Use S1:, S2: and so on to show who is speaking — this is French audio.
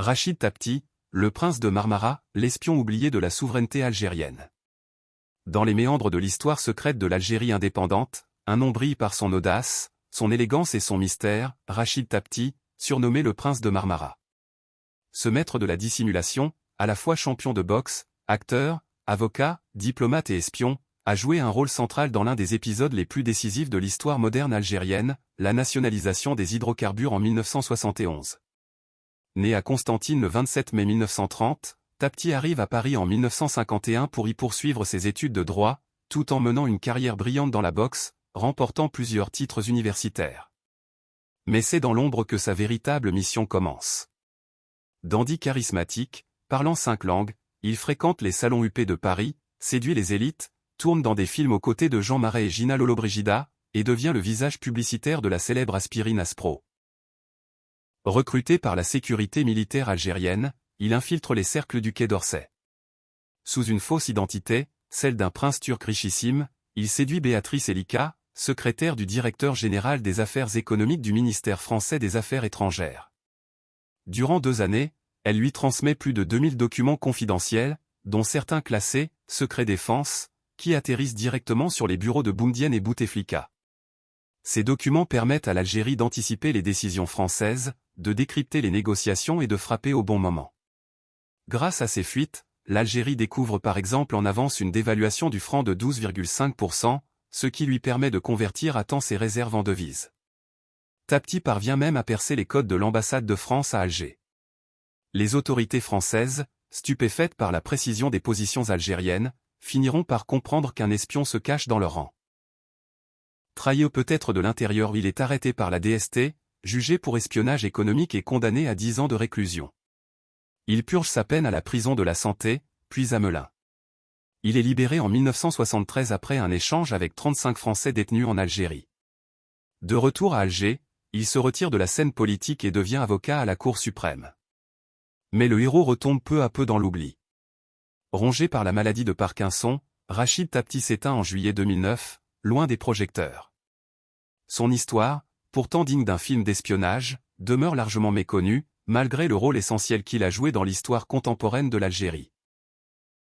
S1: Rachid Tapti, le prince de Marmara, l'espion oublié de la souveraineté algérienne. Dans les méandres de l'histoire secrète de l'Algérie indépendante, un nom brille par son audace, son élégance et son mystère, Rachid Tapti, surnommé le prince de Marmara. Ce maître de la dissimulation, à la fois champion de boxe, acteur, avocat, diplomate et espion, a joué un rôle central dans l'un des épisodes les plus décisifs de l'histoire moderne algérienne, la nationalisation des hydrocarbures en 1971. Né à Constantine le 27 mai 1930, Tapti arrive à Paris en 1951 pour y poursuivre ses études de droit, tout en menant une carrière brillante dans la boxe, remportant plusieurs titres universitaires. Mais c'est dans l'ombre que sa véritable mission commence. Dandy charismatique, parlant 5 langues, il fréquente les salons huppés de Paris, séduit les élites, tourne dans des films aux côtés de Jean Marais et Gina Lollobrigida, et devient le visage publicitaire de la célèbre aspirine Aspro. Recruté par la sécurité militaire algérienne, il infiltre les cercles du Quai d'Orsay. Sous une fausse identité, celle d'un prince turc richissime, il séduit Béatrice Elika, secrétaire du directeur général des affaires économiques du ministère français des Affaires étrangères. Durant 2 années, elle lui transmet plus de 2000 documents confidentiels, dont certains classés, secret défense, qui atterrissent directement sur les bureaux de Boumedienne et Bouteflika. Ces documents permettent à l'Algérie d'anticiper les décisions françaises, de décrypter les négociations et de frapper au bon moment. Grâce à ces fuites, l'Algérie découvre par exemple en avance une dévaluation du franc de 12,5%, ce qui lui permet de convertir à temps ses réserves en devises. Tapti parvient même à percer les codes de l'ambassade de France à Alger. Les autorités françaises, stupéfaites par la précision des positions algériennes, finiront par comprendre qu'un espion se cache dans leur rang. Trahi peut-être de l'intérieur, il est arrêté par la DST, jugé pour espionnage économique et condamné à 10 ans de réclusion. Il purge sa peine à la prison de la Santé, puis à Melun. Il est libéré en 1973 après un échange avec 35 Français détenus en Algérie. De retour à Alger, il se retire de la scène politique et devient avocat à la Cour suprême. Mais le héros retombe peu à peu dans l'oubli. Rongé par la maladie de Parkinson, Rachid Tapti s'éteint en juillet 2009, loin des projecteurs. Son histoire, pourtant digne d'un film d'espionnage, demeure largement méconnue, malgré le rôle essentiel qu'il a joué dans l'histoire contemporaine de l'Algérie.